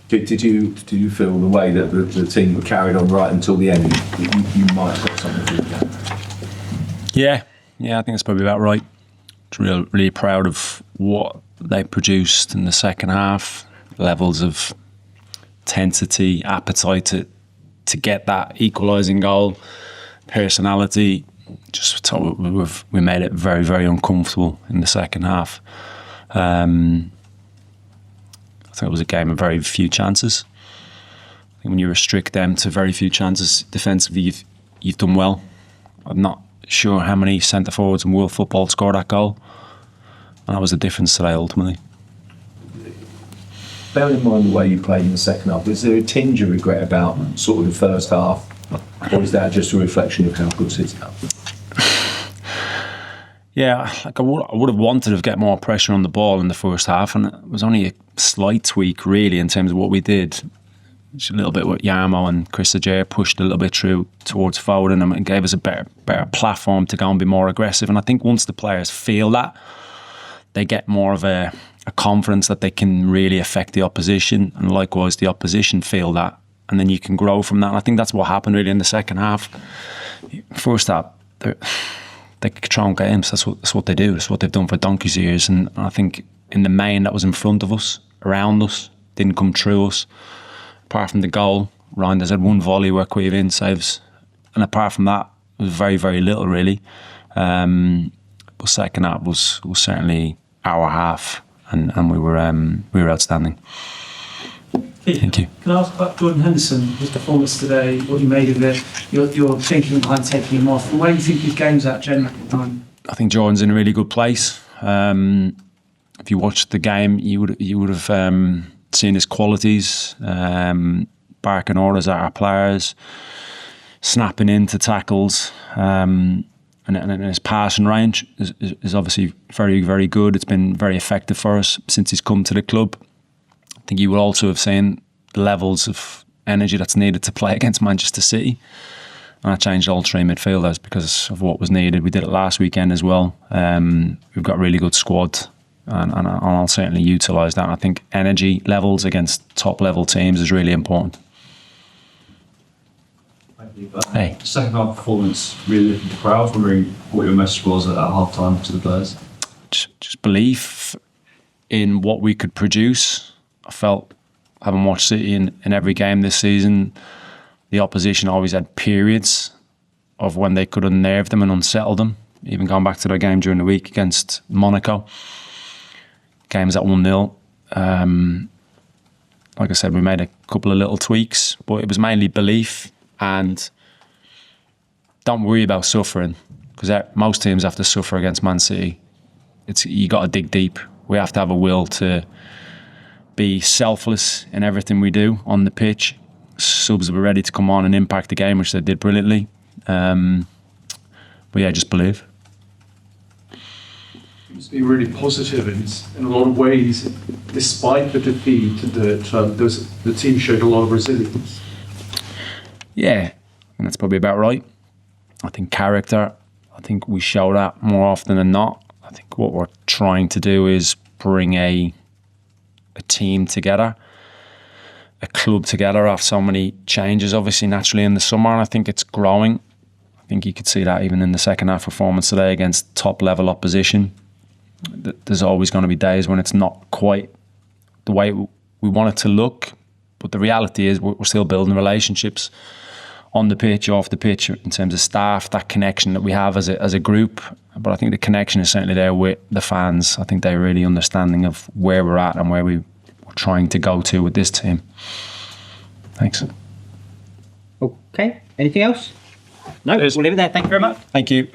Did you feel the way that the team were carried on right until the end? You might have got something from the game. Yeah, I think that's probably about right. Really proud of what they produced in the second half. Levels of intensity, appetite to get that equalising goal, personality. Just thought we made it very, very uncomfortable in the second half. I think it was a game of very few chances. I think when you restrict them to very few chances defensively, you've done well. I'm not sure how many centre forwards in world football scored that goal, and that was the difference today ultimately. Bearing in mind the way you played in the second half, is there a tinge of regret about sort of the first half, or is that just a reflection of how good City are? Yeah, like I would have wanted to get more pressure on the ball in the first half, and it was only a slight tweak really in terms of what we did. Just a little bit with Yarmo and Chris Ajer pushed a little bit through towards Foden and gave us a better platform to go and be more aggressive. And I think once the players feel that, they get more of a confidence that they can really affect the opposition, and likewise the opposition feel that, and then you can grow from that. And I think that's what happened really in the second half. First half, they control games. That's what they do. That's what they've done for donkey's years. And I think in the main, that was in front of us, around us, didn't come through us. Apart from the goal, Reinders had one volley where Quivin saves, and apart from that, it was very, very little really. But second half was certainly our half, and we were outstanding. Thank you. Can I ask about Jordan Henderson, his performance today, what you made of it, your thinking behind taking him off, and where do you think his game's at generally at the time? I think Jordan's in a really good place. If you watched the game, you would have seen his qualities, barking orders at our players, snapping into tackles, and his passing range is obviously very, very good. It's been very effective for us since he's come to the club. I think you will also have seen the levels of energy that's needed to play against Manchester City. And I changed all three midfielders because of what was needed. We did it last weekend as well. We've got a really good squad, and I'll certainly utilise that. And I think energy levels against top level teams is really important. Hey. Second half performance really lifted the crowd. Wondering what your message was at half time to the players. Just belief in what we could produce. I felt, having watched City in every game this season, the opposition always had periods of when they could unnerve them and unsettle them. Even going back to their game during the week against Monaco. Games at 1-0. Like I said, we made a couple of little tweaks, but it was mainly belief and don't worry about suffering, because most teams have to suffer against Man City. You got to dig deep. We have to have a will to be selfless in everything we do on the pitch. Subs were ready to come on and impact the game, which they did brilliantly. But yeah, just believe. Seems to be really positive in a lot of ways. Despite the defeat, the team showed a lot of resilience. Yeah, and that's probably about right. I think character, I think we show that more often than not. I think what we're trying to do is bring a team together, a club together after so many changes, obviously, naturally in the summer, and I think it's growing. I think you could see that even in the second half performance today against top level opposition. There's always going to be days when it's not quite the way we want it to look, but the reality is we're still building relationships on the pitch, off the pitch, in terms of staff, that connection that we have as a group. But I think the connection is certainly there with the fans. I think they're really understanding of where we're at and where we're trying to go to with this team. Thanks. Okay, anything else? No, we'll leave it there. Thank you very much. Thank you.